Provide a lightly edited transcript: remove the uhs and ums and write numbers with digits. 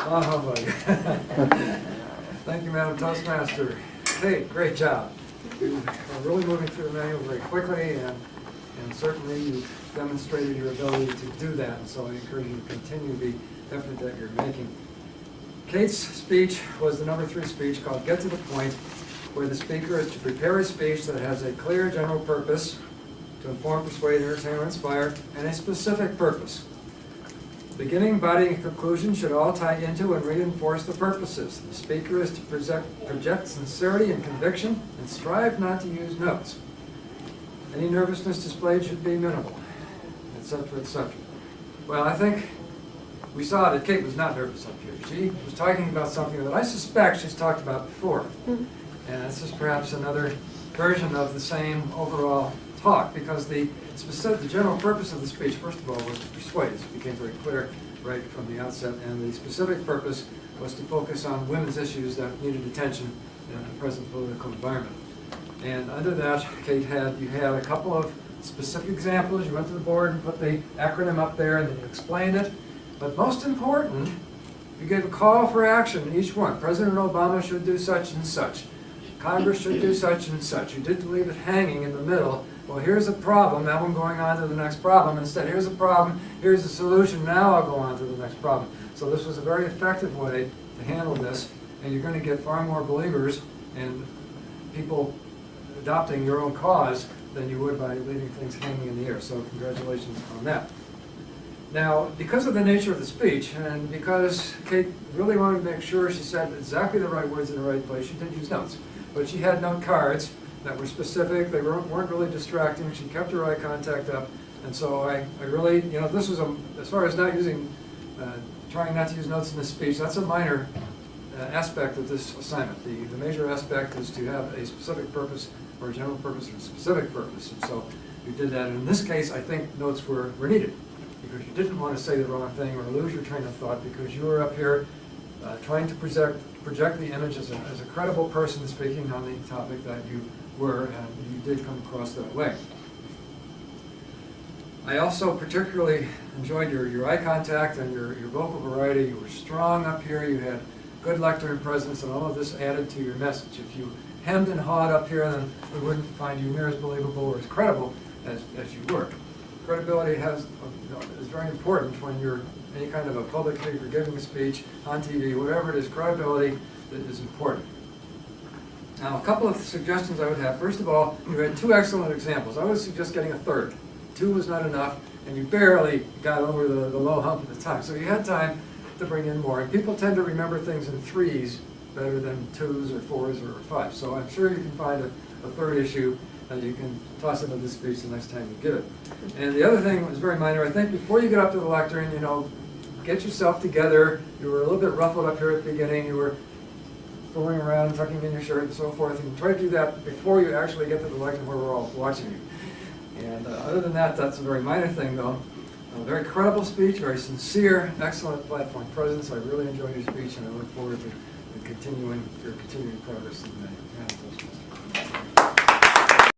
Oh, humbug. Thank you, Madam Toastmaster. Kate, great job. You are really moving through the manual very quickly, and certainly you've demonstrated your ability to do that, and so I encourage you to continue the effort that you're making. Kate's speech was the number 3 speech called Get to the Point, where the speaker is to prepare a speech that has a clear general purpose, to inform, persuade, entertain, or inspire, and a specific purpose. Beginning, body, and conclusion should all tie into and reinforce the purposes. The speaker is to project sincerity and conviction and strive not to use notes. Any nervousness displayed should be minimal, etc., etc. Well, I think we saw that Kate was not nervous up here. She was talking about something that I suspect she's talked about before. And this is perhaps another version of the same overall talk, because the general purpose of the speech, first of all, was to persuade. It became very clear right from the outset, and the specific purpose was to focus on women's issues that needed attention in the present political environment. And under that, Kate, you had a couple of specific examples. You went to the board and put the acronym up there, and then you explained it. But most important, you gave a call for action in each one. President Obama should do such and such. Congress should do such and such. You didn't leave it hanging in the middle. Well, here's a problem, now I'm going on to the next problem. Instead, here's a problem, here's a solution, now I'll go on to the next problem. So this was a very effective way to handle this, and you're going to get far more believers and people adopting your own cause than you would by leaving things hanging in the air. So congratulations on that. Now, because of the nature of the speech, and because Kate really wanted to make sure she said exactly the right words in the right place, she did use notes. But she had note cards that were specific. They weren't really distracting. She kept her eye contact up. And so I really, this was, as far as not using, trying not to use notes in this speech, that's a minor aspect of this assignment. The major aspect is to have a specific purpose, or a general purpose, and a specific purpose. And so you did that. And in this case, I think notes were needed, because you didn't want to say the wrong thing or lose your train of thought, because you were up here trying to project the image as a credible person speaking on the topic that you were, and you did come across that way. I also particularly enjoyed your eye contact and your vocal variety. You were strong up here, you had good lectern presence, and all of this added to your message. If you hemmed and hawed up here, then we wouldn't find you near as believable or as credible as you were. Credibility is very important when you're any kind of a public figure giving a speech on TV, whatever it is. Credibility is important. Now, a couple of suggestions I would have. First of all, you had 2 excellent examples. I would suggest getting a third. 2 was not enough, and you barely got over the low hump at the time. So you had time to bring in more. And people tend to remember things in 3s better than 2s or 4s or 5s. So I'm sure you can find a third issue that you can toss into this speech the next time you give it. And the other thing was very minor. I think before you get up to the lectern, get yourself together. You were a little bit ruffled up here at the beginning. You were fooling around, tucking in your shirt and so forth. And try to do that before you actually get to the lectern where we're all watching you. And other than that, that's a very minor thing, though. A very credible speech, very sincere, excellent platform presence. I really enjoyed your speech, and I look forward to your continuing progress in the manifesto.